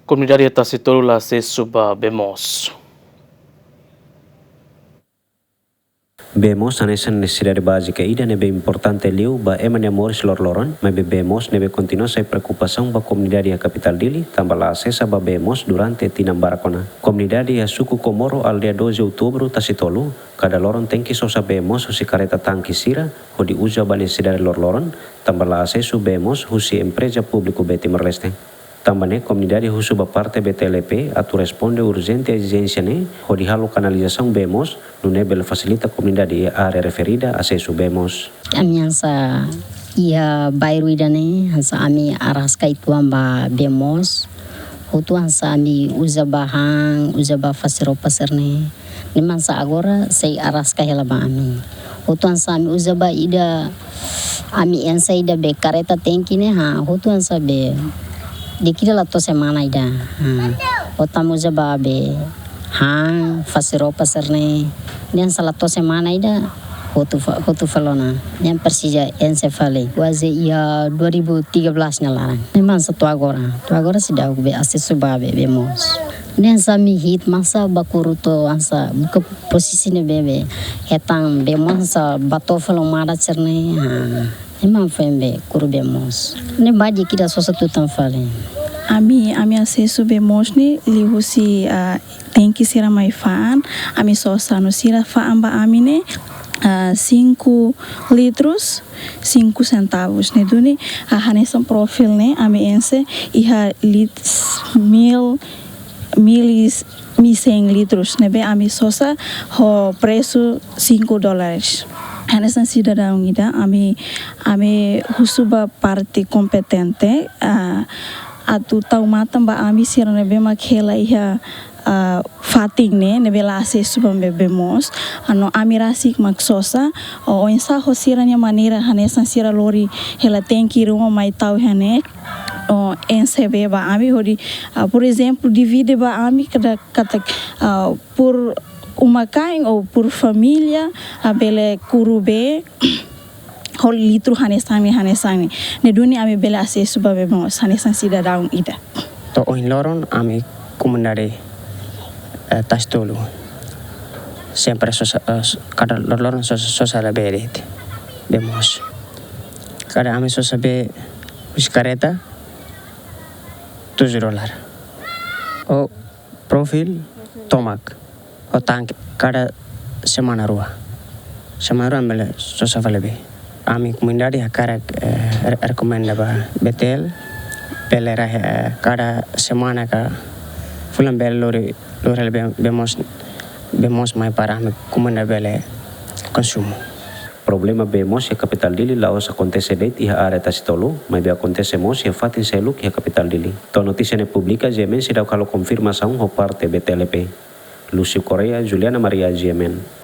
Comunidade Tacitolo se suba Bemos. Bemos essa necessidade básica ida nebe importante liu ba emane amores lor-loron, mas bemos nebe continua sem preocupação ba comunidade a capital dele, tambah lá acessa ba bemos durante tinambarakona. Comunidade a suku Komoro al dia 12 de outubro Tacitolo, cada loron tem que sosa bemos husi careta tanki sira, hodi usa ba necessidade lor-loron, tambah lá acesso bemos husi empresa público beti merleste. Também comunidade husuba parte BTLP atu responde urgente a exigência ne hodi halo canalização bemos no nebel facilita comunidade área referida acesso bemos. Amiansa ia bairro idane hansa ami araska ituamba bemos hutu hansa ami uza bahang uza ba fasiro paserne nimansa agora sei araska helaba ami hutu hansa ami uza ba ida ami ensa ida be kareta tenki ne ha hutu hansa be dikira la to semana ida otamu jaba be hang fasiro paserne dan salah to semana ida hotu falona yang Persija encefali waze ia 2013 nyalarang memang satu agora sudah be asesu babe bemos dan sami hit masa bakuruto ansa buka posisi ne bebe hetang bemos sa bato falomada cerne memang fembe kuru bemos ne baji kita sosatu tanfale Ami acesso bemos ni lihusi tem que ser mai fan ami sosa no sira fa amba amine 5 litros 5 centavos ne duni hanesan profil ne ami ense iha mil 100 litros ne be ami sosa ho preço $5. Hanesan cidadão ida ami husuba parte competente atu tau matam ba ami sira nebe makhela iha fating ne nebe la acesso bemos ano ami rasik maksosa o insa hosiranya maneira hanesan sira lori hela tenki rumo mai tau hane o ensebe ba ami hodi por exemplo divide ba ami kata por uma kain ou por família abele kurube hol litro hanesani ne duni ami bela acesso ba bemos hanesan cidadão ida to oin loron ami comunidade Tacitolo sempre cada loron sosa la berete bemos cada ami sosa be uscareta $2 o profil tomak o tanque cada semana rua mele sosa vale be ami comunidade akara recomenda ba betel pelera cada semana ka fulan bel lori bemos mai para ami comunidade bele consumo. Problema bemos a capital dele lá os acontece deit iha área Tacitolo, mas be acontece mos ia fatin seluk iha capital dele. To notícia ne publica Jemen sida kalau confirmação ho parte BTLP. Lucio Correa, Juliana Maria Jemen.